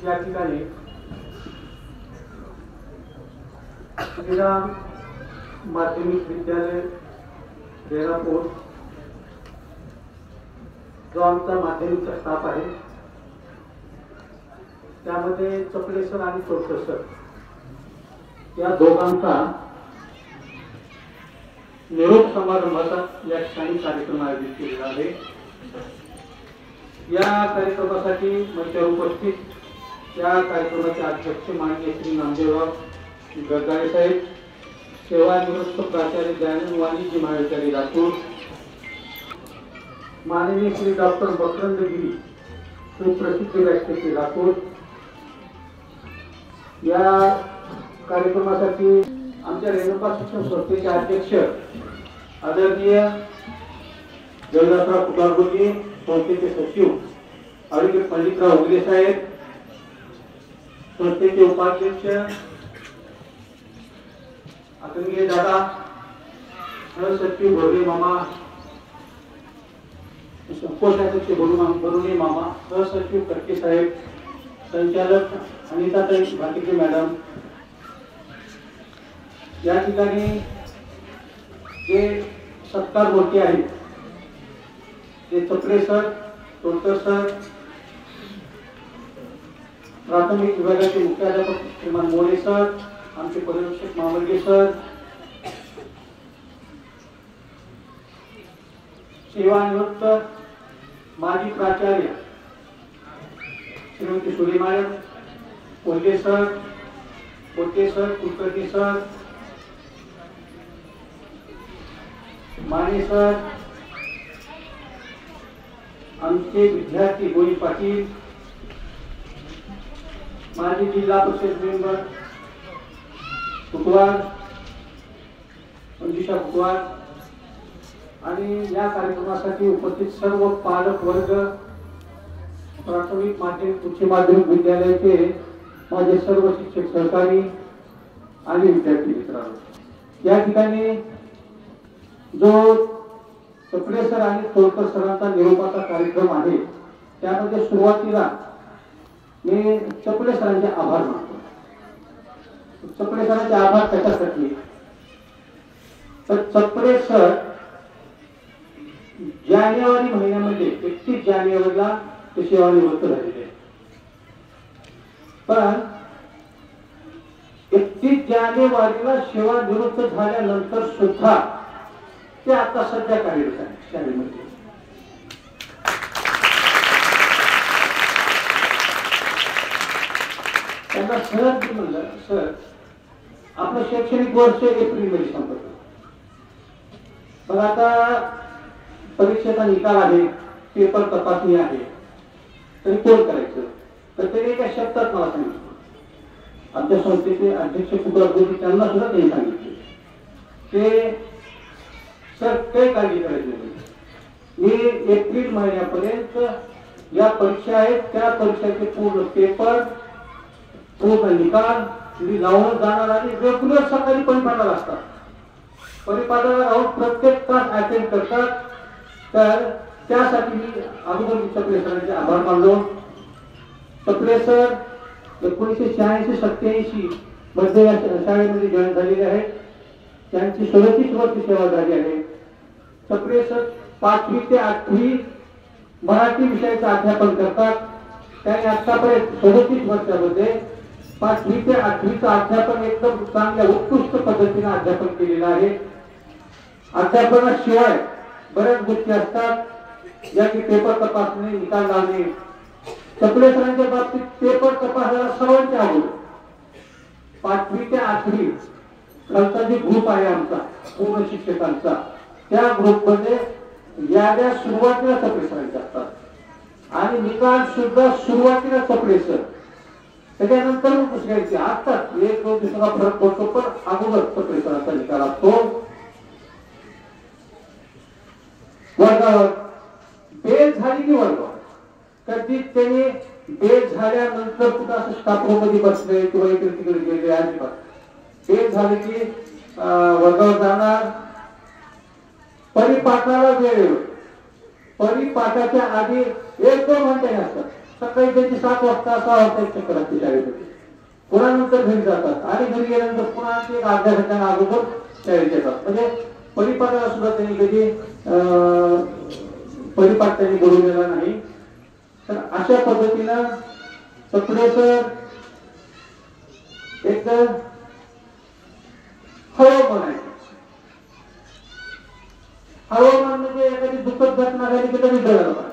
या ठिकाणी श्रीराम माध्यमिक विद्यालय रेणापूर जो आमचा माध्यमिकचा स्टाफ आहे त्यामध्ये चपले सर आणि तोडकर सर या दोघांचा निरोप समारंभाचा या ठिकाणी कार्यक्रम आयोजित केलेला आहे। या कार्यक्रमासाठी मंचावर उपस्थित या कार्यक्रमाचे अध्यक्ष माननीय श्री नामदेवराव गरगाळे साहेब, सेवानिवृत्त प्राचार्य दयानंद वाणिज्य महाविद्यालय लातूर, माननीय श्री डॉक्टर बकरंद गिरी सुप्रसिद्ध व्यासपीठ लातूर। या कार्यक्रमासाठी आमच्या रेणुका शिक्षण संस्थेचे अध्यक्ष आदरणीय जगन्नाथराव कुटारजी, संस्थेचे सचिव आरोग्य पंडितराव उगले साहेब, संस्थेचे उपाध्यक्ष आदरणीय दादा, सहसचिव भोरले मामा, कोषाध्यक्ष बरुणे मामा, सहसचिव करके साहेब, संचालक अनिताताई भाटिके मॅडम, या ठिकाणी जे सत्कार मूर्ती आहेत ते चपले सर, तोडकर सर, प्राथमिक विभागाचे मुख्याध्यापक श्रीमान मोरे सर, आमचे पर्यवेक्षक मामर्गे सर, सेवानिवृत्त माजी प्राचार्य श्रीमती सुलेमाळ कोल्हे सर, कोटे sir, Kulkarni sir, Mane sir, आमचे विद्यार्थी गोई पाटील, माजी जिल्हा परिषद मेंबर कुटवार मंजुषा कुटवार आणि या कार्यक्रमासाठी उपस्थित सर्व पालक वर्ग, प्राथमिक माध्यमिक उच्च माध्यमिक विद्यालयाचे माझे सर्व शिक्षक सहकारी आणि विद्यार्थी मित्रांनो, या ठिकाणी जो चपले सर आणि तोडकर सरांचा निरोपाचा कार्यक्रम आहे त्यामध्ये सुरुवातीला मी चपले सरांचे आभार मानतो। चपले सरांचे आभार कशासाठी तर चपले सर जानेवारी महिन्यामध्ये 31 जानेवारीला ते सेवानिवृत्त झालेले, पण 31 जानेवारीला सेवानिवृत्त झाल्यानंतर सुद्धा ते आता सध्या कार्यरत आहे शाळेमध्ये। त्यांना सहज म्हणलं, सर आपलं शैक्षणिक वर्ष एप्रिल मध्ये संपत, मग आता परीक्षेचा निकाल आहे, पेपर तपासणी आहे, तरी कोण करायचं, तर ते एका शब्दात मला सांगितलं। आमच्या संस्थेचे अध्यक्ष कुटुंबाचे त्यांना सुद्धा त्यांनी सांगितले ते सर काही काळजी करायची नाही, मी एप्रिल महिन्यापर्यंत या परीक्षा आहेत त्या परीक्षेचे पूर्ण पेपर, पूर्ण निकाल मी लावून जाणार आणि रेग्युलर सकाळी परिपाठाला असतात, परिपाठाला राहून प्रत्येक तास अटेंड करतात। तर त्यासाठी मी अगोदर चपले सरांचे आभार मानलो। चपले सर 1986-87 मध्ये या शाळेमध्ये जॉईन झालेले आहेत, त्यांची 37 वर्ष सेवा झाली आहे। चपले सर 5वी ते 8वी मराठी विषयाचे अध्यापन करतात। त्यांनी आतापर्यंत 37 वर्षामध्ये 5वी ते 8वीचं अध्यापन एकदम चांगल्या उत्कृष्ट पद्धतीने अध्यापन केलेलं आहे। अध्यापनाशिवाय बऱ्याच गोष्टी असतात, ज्या की पेपर तपासणे, निकाल लावणे। चपले सरांच्या बाबतीत पेपर तपासायला सर्वांची आवड, 5वी ते 8वी खालचा जे ग्रुप आहे आमचा पूर्ण शिक्षकांचा, त्या ग्रुपमध्ये याद्या सुरुवातीला चपले सरांच्या असतात आणि निकाल सुद्धा सुरुवातीला चपले सर, त्याच्यानंतर दुसऱ्याचे असतात। 1-2 दिवसाचा फरक पडतो, पण अगोदर चपले सरांचा निकाल असतो। वर्गावर बेल झाली की वर्गावर कधी त्यांनी बेल झाल्यानंतर कुठं असं स्टाफ रूम मध्ये बसले किंवा इकडे तिकडे गेले, अजिबात बेल झाले की वर्गावर जाणार। परिपाठाला वेळ, परिपाठाच्या आधी 1-2 घंटे असतात, सकाळी त्यांची 7 वाजता 6 वाजता एक चक्कर असते शाळेमध्ये, पुन्हा नंतर घरी जातात आणि घरी गेल्यानंतर पुन्हा ते अर्ध्या घंट्यानं अगोदर शाळेत येतात. म्हणजे परिपाठाला सुद्धा त्यांनी कधी परिपाठ त्यांनी बोलवलेला नाही. तर अशा पद्धतीनं सप्रेसर एक हवामान आहे. हवामान म्हणजे एखादी दुःखद घटना झाली की कधी कळलं पाहिजे.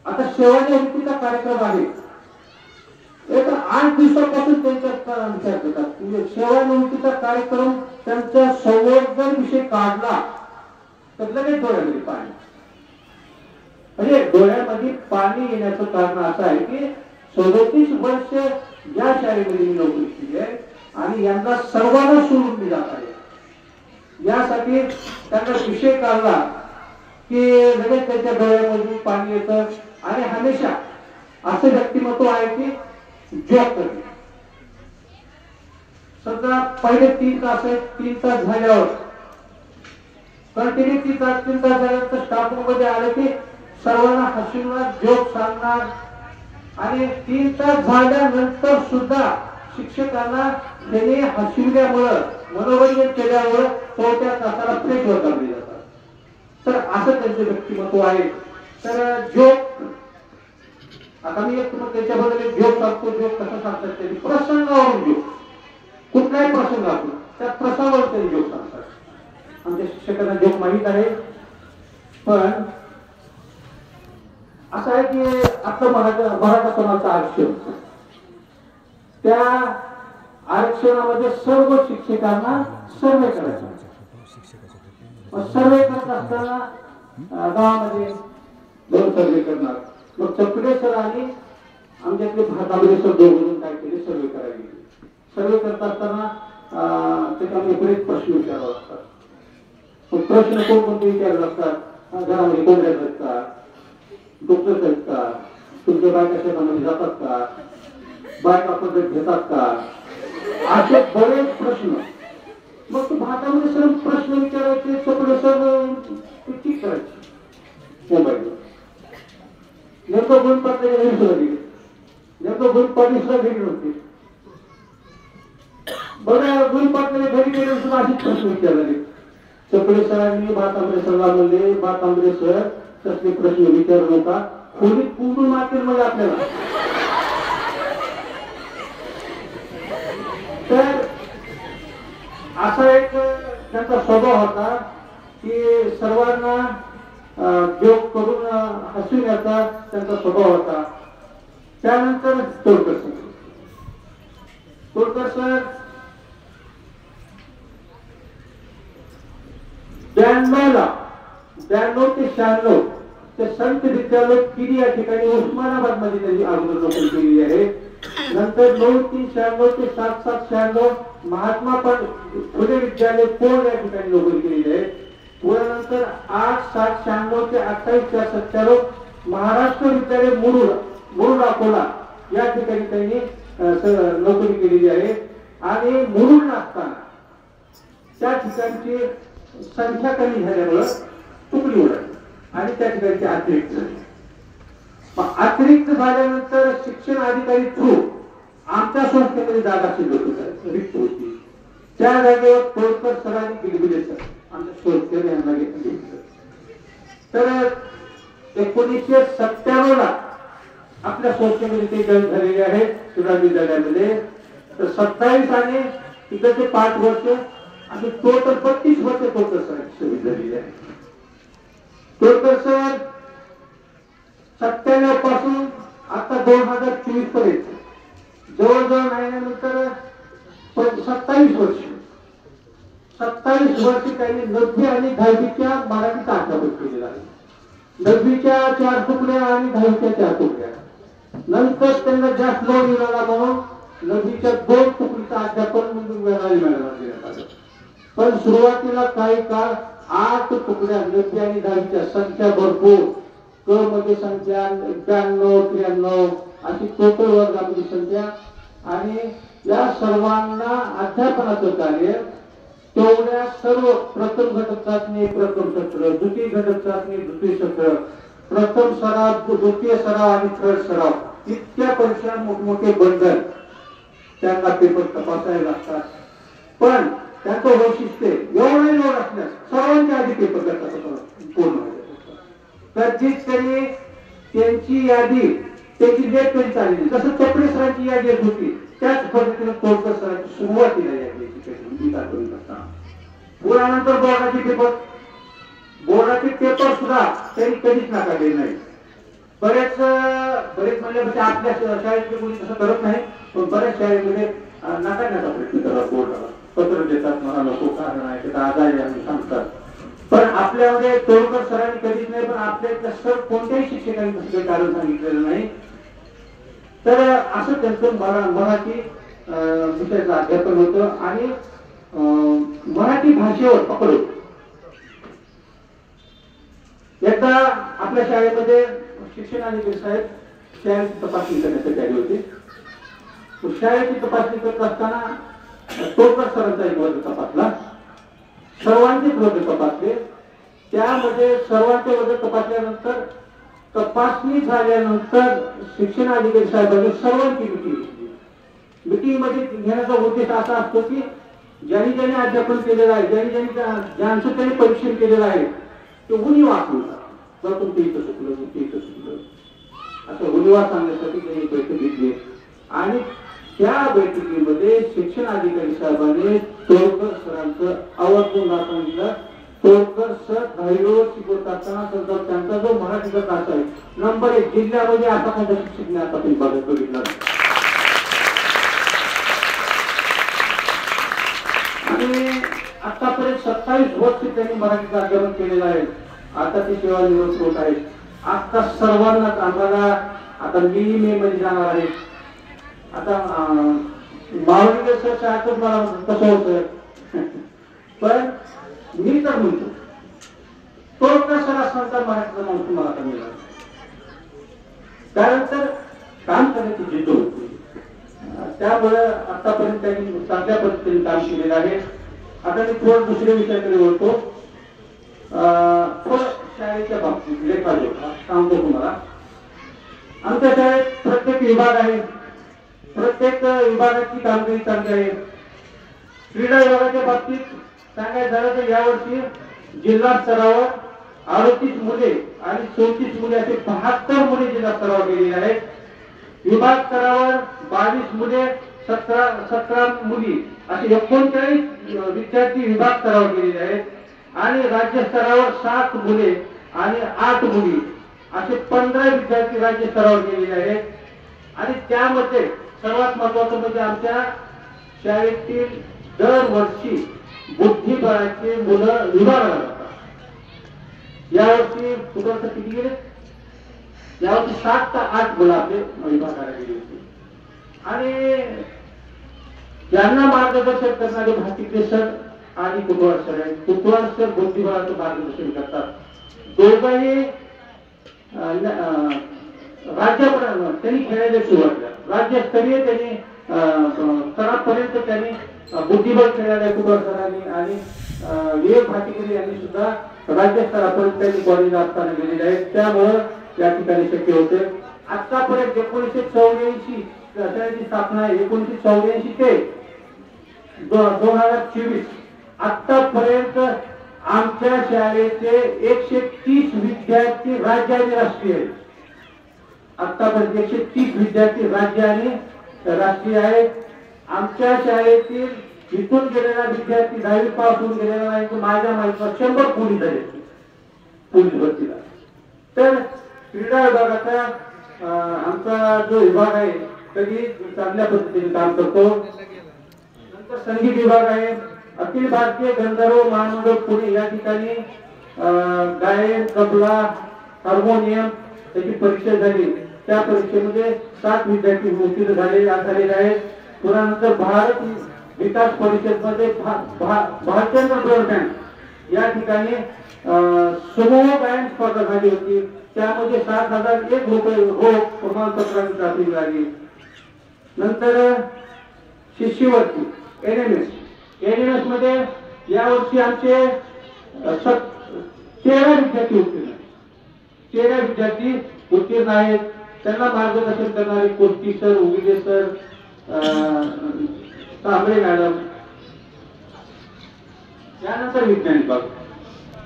आता सेवानिवृत्तीचा कार्यक्रम आहे, एक 8 दिवसापासून त्यांच्या विचार करतात. म्हणजे सेवानिवृत्तीचा कार्यक्रम त्यांच्या संवर्धन विषय काढला तर लगेच डोळ्यामध्ये पाणी, म्हणजे डोळ्यामध्ये पाणी येण्याचं कारण असं आहे की 37 वर्ष या शाळेमध्ये मी नोकरी केली आहे आणि यांना सर्वांना सोडून मी जात आहे. यासाठी त्यांना विषय काढला की लगेच त्यांच्या डोळ्यामधून पाणी येतं आणि हमेशा असं व्यक्तिमत्व आहे की जॉब करणे. समजा पहिले 3 तास आहेत, 3 तास झाल्यावर कंटिन्यू 3 तास झाल्यानंतर स्टाफ रूम मध्ये आले की सर्वांना हसवणार, जोक सांगणार आणि 3 तास झाल्यानंतर सुद्धा शिक्षकांना त्यांनी हसविल्यामुळं मनोरंजन केल्यामुळं त्या तासाला फ्रेश होता जातात. तर असं त्यांचं व्यक्तिमत्व आहे. तर जोक, आता मी एक तुम्हाला त्याच्याबद्दल जोक सांगतो. जोक कसं सांगतात त्यांनी, प्रसंगावरून जोक, कुठलाही प्रसंग असतो त्या प्रसंगावर त्यांनी जोक सांगतात. आमच्या शिक्षकांना जोक माहीत आहे. पण असं आहे की आपलं मराठा समाजाचं आरक्षण, त्या आरक्षणामध्ये सर्व शिक्षकांना सर्वे करायचा. सर्वे करत असताना गावामध्ये 2 सर्वे करणार. मग चपडे सर आणि आमच्यातले भातांबरे सर दोघं काय केले, सर्वे करायला गेले. सर्वे करत असताना त्याच्यामध्ये बरेच प्रश्न विचारावे लागतात. प्रश्न कोणकोणते विचारले लागतात, घरामध्ये कोंबड्या आहेत का, डॉक्टर आहेत का, तुमच्या बायका शेतामध्ये जातात का, बायका पद्धत घेतात का, असे बरेच प्रश्न. मग तू भातामध्ये सर प्रश्न विचारायचे, चपडे सर ठीक करायचे मोबाईलवर. नेमकं गुण पाटला घरी सुद्धा गेले, नेमकं गुण पाटील सुद्धा घरी नव्हते. बघा गुण पाटला घरी गेले सुद्धा असेच प्रश्न विचारले. चपडे सरांनी भातांबरे सरला म्हणले, भातांबरे सर तसले प्रश्न विचारू नका, खोलीत पूर्ण मागतील म्हणजे आपल्याला. तर असा एक त्यांचा स्वभाव होता की सर्वांना जोक करून हसविण्याचा त्यांचा स्वभाव होता. त्यानंतर तोडकर सर 92 ते 96 ते संत विद्यालय किरी या ठिकाणी उस्मानाबाद मध्ये त्यांनी अगोदर नोकरी केलेली आहे. नंतर 9396 ते 7796 महात्मा फुले विद्यालय पोळ या ठिकाणी नोकरी केलेली आहे. पुण्यानंतर 8796 ते 28497 महाराष्ट्र विद्यालय मुरुड अकोला या ठिकाणी त्यांनी नोकरी केलेली आहे. आणि मुरुड असताना त्या ठिकाणची संख्या कमी झाल्यामुळे तुकडी उडाली आणि त्या ठिकाणची अतिरिक्त झाली. अतिरिक्त झाल्यानंतर शिक्षण अधिकारी थ्रू आमच्या संस्थेमध्ये जागा रिक्त होती. त्या जागेवर तोडकर सरांनी दिले सर आमच्या संस्थेने यांना घेतलं. तर 1997 ला आपल्या संस्थेमध्ये ते जॉईन झालेले आहे शिवराज विद्यालयामध्ये. तर 27 आणि तिकडचे 5 वर्ष आणि टोटल 32 वर्ष तोडकर सरांची झालेली आहे. तोडकर सर 97 पासून आता 2024 पर्यंत जवळजवळ महिन्यानंतर 27 वर्ष त्यांनी 9वी आणि 10वीच्या मराठीचा अध्यापक केलेला आहे. 9वीच्या 4 तुकड्या आणि 10वीच्या 4 तुकड्या. नंतर त्यांना जास्त लोड मिळाला म्हणून 9वीच्या 2 तुकडीचा अध्यापन म्हणून देण्यात आलं. पण सुरुवातीला काही काळ 8 तुकड्या 9वी आणि 10वीच्या संख्या भरपूर. क मध्ये संख्या 91 93 अशी टोटल वर्गामध्ये संख्या. आणि या सर्वांना अध्यापनाचं कार्य तेवढ्या सर्व प्रथम घटक चाचणी प्रथम सत्र, द्वितीय घटक चाचणी द्वितीय सत्र, प्रथम सराव, द्वितीय सराव आणि थर्ड सराव इतक्या परीक्षा मोठमोठे बंधन त्यांना पेपर तपासावे लागतात. पण त्यांचं वैशिष्ट्य एवढं लोड असल्यास सर्वांच्या आधी पेपर करतात पूर्ण कधीच त्यांनी त्यांची यादी त्याची डेट कधी चालली जसं चपडे सरांची यादी येत होती त्याच पद्धतीने तोडकर सरांची सुरुवातीला यादी पुरानंतर बोर्डाचे पेपर सुद्धा त्यांनी कधीच नाकारले नाही. बरेच म्हणले म्हणजे आपल्या शाळेतले मुली तसं करत नाही पण बऱ्याच शाळेमध्ये नाकारण्याचा प्रयत्न करतात. बोर्डाला पत्र देतात मला नको कारण आहे ते आजारी आम्ही सांगतात. पण आपल्यामध्ये तोडकर सरांनी कधीच नाही पण आपल्या सर कोणत्याही शिक्षकांनी तसं कारण सांगितलेलं नाही. तर असं त्यांचं मराठी विषयाचं अध्यापन होतं आणि मराठी भाषेवर पकड होतं. एकदा आपल्या शाळेमध्ये शिक्षण अधिकारी साहेब शाळेची तपासणी करण्यासाठी आले होते. शाळेची तपासणी करत असताना तोडकर सरांचा एक वर्ग तपासला. सर्वांचेच वर्ग तपासले. त्यामध्ये सर्वांचे वर्ग तपासल्यानंतर तपासणी झाल्यानंतर शिक्षण अधिकारी साहेबांनी सर्वांची मिटिंग घेतली. मिटिंग मध्ये घेण्याचा उद्देश असा असतो की ज्यांनी ज्यांनी अध्यापन केलेलं आहे ज्यांचं त्यांनी परीक्षण केलेलं आहे ते उणीवा वाचून तुमचं इथं चुकलं तुमचं इथं चुकलं असं उणीवा सांगण्यासाठी त्यांनी बैठक घेतली. आणि त्या बैठकीमध्ये शिक्षण अधिकारी साहेबांनी तोडकर सरांचं आवर्जून सांगितलं. तोडकर सर दहावीवर शिकवत असताना त्यांचा जो मराठीचा तास आहे नंबर 1 जिल्ह्यामध्ये असा कोणता शिक्षक नाही आता तुम्ही बघितला. आणि आतापर्यंत 27 वर्ष त्यांनी मराठीचं अध्यापन केलेलं आहे. आता ते सेवानिवृत्त होत आहेत. आता सर्वांनाच आम्हाला आता मे मध्ये जाणार आहे. आता मावळीकर सर शाळेतच मला कसं होतं पण मी तर म्हणतो तोडकर सर असताना मराठीचा माणूस मला तर मिळाला कारण तर काम करण्याची जिद्द होती. त्यामुळे आतापर्यंत त्यांनी चांगल्या पद्धतीने काम केलेलं आहे. आता मी थोडं दुसऱ्या विषयाकडे बोलतो. थोडं शाळेच्या बाबतीत लेखाजोखा सांगतो तुम्हाला. आमच्या शाळेत प्रत्येक विभाग आहे. प्रत्येक विभागाची कामगिरी चांगली आहे. क्रीडा विभागाच्या बाबतीत सांगायचं झालं तर यावर्षी जिल्हा स्तरावर 38 मुले आणि 34 मुले असे 72 मुले जिल्हा स्तरावर गेलेले आहेत. विभाग स्तरावर 22 मुले 17 मुली असे 39 विद्यार्थी विभाग स्तरावर गेलेले आहेत. आणि राज्य स्तरावर 7 मुले आणि 8 मुली असे 15 विद्यार्थी राज्य स्तरावर गेलेले आहेत. आणि त्यामध्ये सर्वात महत्वाचं म्हणजे आमच्या शाळेतील दरवर्षी बुद्धिबळाचे मुलं विभागाला जातात. यावर्षी कुठं किती गेले? यावर्षी 7 ते 8 मुलं आपले विभागाला गेली होती. आणि यांना मार्गदर्शन करणारे भातिकले सर आणि कुटवाड सर आहेत. कुटवाड सर बुद्धिबळाचं मार्गदर्शन करतात. दोघंही राज्यापर्यंत त्यांनी खेळायला सुरुवात केली. राज्यस्तरीय त्यांनी स्तरापर्यंत त्यांनी बुद्धिबळ खेळायला कुटवाड सरांनी आणि विवेक भाटिकले यांनी सुद्धा राज्य स्तरापर्यंत त्यांनी कॉलेज असताना गेलेले आहेत. त्यामुळं या ठिकाणी शक्य होते. आतापर्यंत 1984 शाळेची स्थापना आहे. 1984 ते 2024 आतापर्यंत आमच्या शाळेचे 130 विद्यार्थी राज्य आणि राष्ट्रीय आहेत. आतापर्यंत 130 विद्यार्थी राज्य आणि राष्ट्रीय आहेत. आमच्या शाळेतील इथून गेलेला विद्यार्थी 10वी पास होऊन गेलेला आहे. माझ्या माहितीला 100 पोलीस झाले पोलीस भरतीला. तर क्रीडा विभागाचा आमचा जो विभाग आहे कधी चांगल्या पद्धतीने काम करतो. नंतर संगीत विभाग आहे. अखिल भारतीय गंधर्व महामंडळ पुणे या ठिकाणी गायन तबला हार्मोनियम त्याची परीक्षा झाली. त्या परीक्षेमध्ये 7 विद्यार्थी उत्तीर्ण झालेले आहेत. पुन्हा भारत विकास परिषद मध्ये भारतीय ब्रॉडबँड या ठिकाणी समूह गायन स्पर्धा झाली होती. त्यामध्ये 7,001 रुपये रोख प्रमाणपत्रांची प्राप्ती मिळाली. नंतर शिष्यवृत्ती एनएमएस मध्ये यावर्षी आमचे 13 विद्यार्थी उत्तीर्ण. 13 विद्यार्थी उत्तीर्ण आहेत. त्यांना मार्गदर्शन करणारे कोष्टी सर, उगिले सर, कांबळे मॅडम. यानंतर विज्ञान विभाग.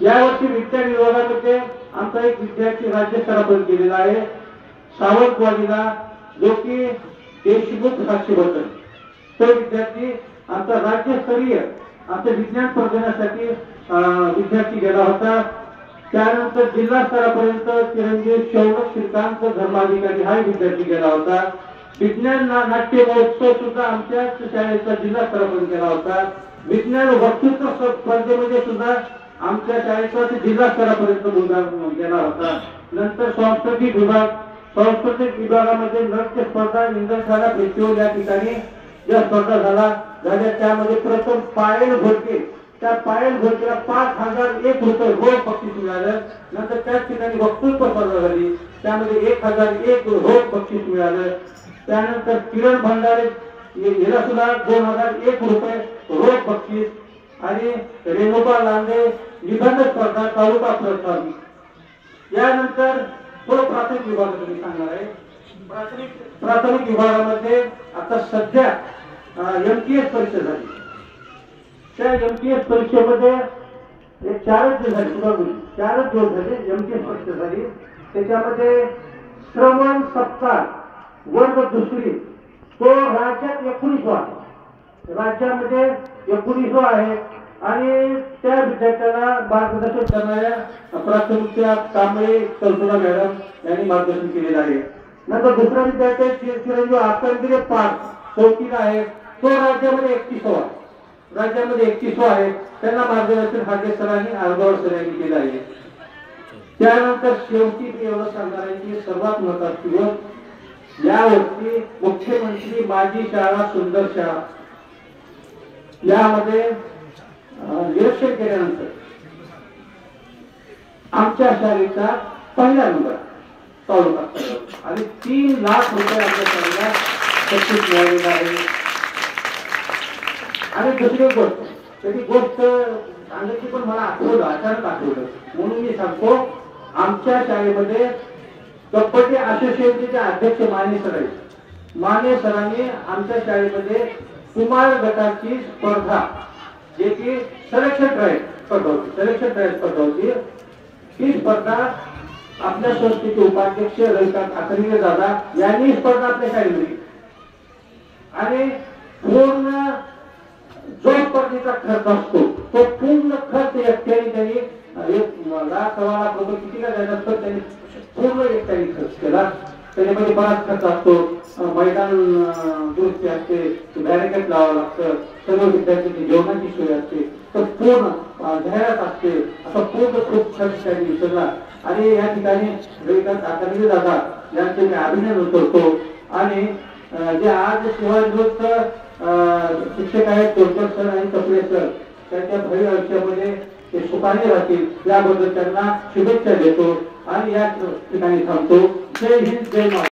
यावर्षी विज्ञान विभागामध्ये आमचा एक विद्यार्थी राज्य स्तरापर्यंत गेलेला आहे, सावंतवाडीला, जो की देशमुख साक्षीबद्दल. तो विद्यार्थी आमचा राज्यस्तरीय आमच्या विज्ञान स्पर्धेसाठी विद्यार्थी गेला होता. त्यानंतर जिल्हा स्तरापर्यंत चिरंजीव शौनक श्रीकांत धर्माधिकारी हा विद्यार्थी गेला होता. विज्ञान नाट्य महोत्सव सुद्धा आमच्याच शाळेचा जिल्हा स्तरापर्यंत गेला होता. विज्ञान वक्तृत्व स्पर्धेमध्ये सुद्धा आमच्या शाळेचा जिल्हा स्तरापर्यंत मुलगा गेला होता. नंतर सांस्कृतिक विभागामध्ये नृत्य स्पर्धा इंद्रशाला फेस्टिवल या ठिकाणी ज्या स्पर्धा झाल्या त्यामध्ये प्रथम पायल घोडके, त्या पायल घोडकेला 5001 रुपये रोख बक्षीस मिळालं. नंतर त्याच ठिकाणी वक्तृत्व स्पर्धा झाली, त्यामध्ये 1001 रोख बक्षीस मिळालं. त्यानंतर किरण भंडारे याला सुद्धा 2001 रुपये रोख बक्षीस. आणि रेणुका लांडे निबंध स्पर्धा तालुका प्रथम. यानंतर तो प्राथमिक विभागात मी सांगणार आहे. प्राथमिक विभागामध्ये आता सध्या एमटीएस परीक्षा झाली. त्या एमटीएस परीक्षेमध्ये 4 दिवस झाले एमटीएस परीक्षा झाली. त्याच्यामध्ये श्रवण सप्ताह वर्ग दुसरी तो राज्यात 19 आहे, राज्यामध्ये 19 आहे. आणि त्या विद्यार्थ्याला मार्गदर्शन करणाऱ्या प्राथमिकच्या कांबळे कल्पना मॅडम यांनी मार्गदर्शन केलेलं आहे. नंतर दुसरा विद्यार्थी चिरंजीव आकंदिरे पार्क 34 आहे, तो राज्यामध्ये 31 आहे. त्यांना मार्गदर्शन हाके सरांनी आरगाव सर यांनी केलं आहे. त्यानंतर शेवटी मी एवढं सांगणार आहे की सर्वात महत्त्वाची गोष्ट, यावर्षी मुख्यमंत्री माझी शाळा सुंदर शाळा यामध्ये निरीक्षण केल्यानंतर आमच्या शाळेचा पहिला नंबर तालुका आणि 3 लाख रुपये आमच्या शाळेला बक्षीस मिळालेलं आहे. आणि दुसरी गोष्ट सांगायची पण मला अचानक आठवलं म्हणून मी सांगतो. आमच्या शाळेमध्ये कबड्डी असोसिएशनचे अध्यक्ष माने सर आहेत. माने सरांनी आमच्या शाळेमध्ये कुमार गटाची स्पर्धा जे की सिलेक्शन ट्रायल स्पर्धा होती. ही स्पर्धा आपल्या संस्थेचे उपाध्यक्ष रविकांत आकर्णीय दादा यांनी स्पर्धा आपल्या शाळेमध्ये. आणि पूर्ण जो स्पर्धेचा खर्च असतो तो पूर्ण खर्च एकट्याने त्यांनी 1,00,000 रुपये किती का द्यायचा असतो त्यांनी पूर्ण एकट्याने खर्च केला. त्याच्यामध्ये बराच खर्च असतो, मैदान दुरुस्ती असते, बॅरिकेड लावावं लागतं, सर्व विद्यार्थ्यांची जेवणाची सोय असते, तर पूर्ण जाहिरात असते, असा पूर्ण खूप खर्च त्यांनी विसरला. आणि या ठिकाणी रविकांत आकर्णीय दादा यांचे मी अभिनंदन करतो. आणि जे आज शिवाजीत शिक्षक आहेत तोडकर सर आणि कपिले सर, त्यांच्या भव्य आयुष्यामध्ये ते सुखाने राहतील याबद्दल त्यांना शुभेच्छा देतो आणि या ठिकाणी थांबतो. जय हिंद, जय महाराष्ट्र.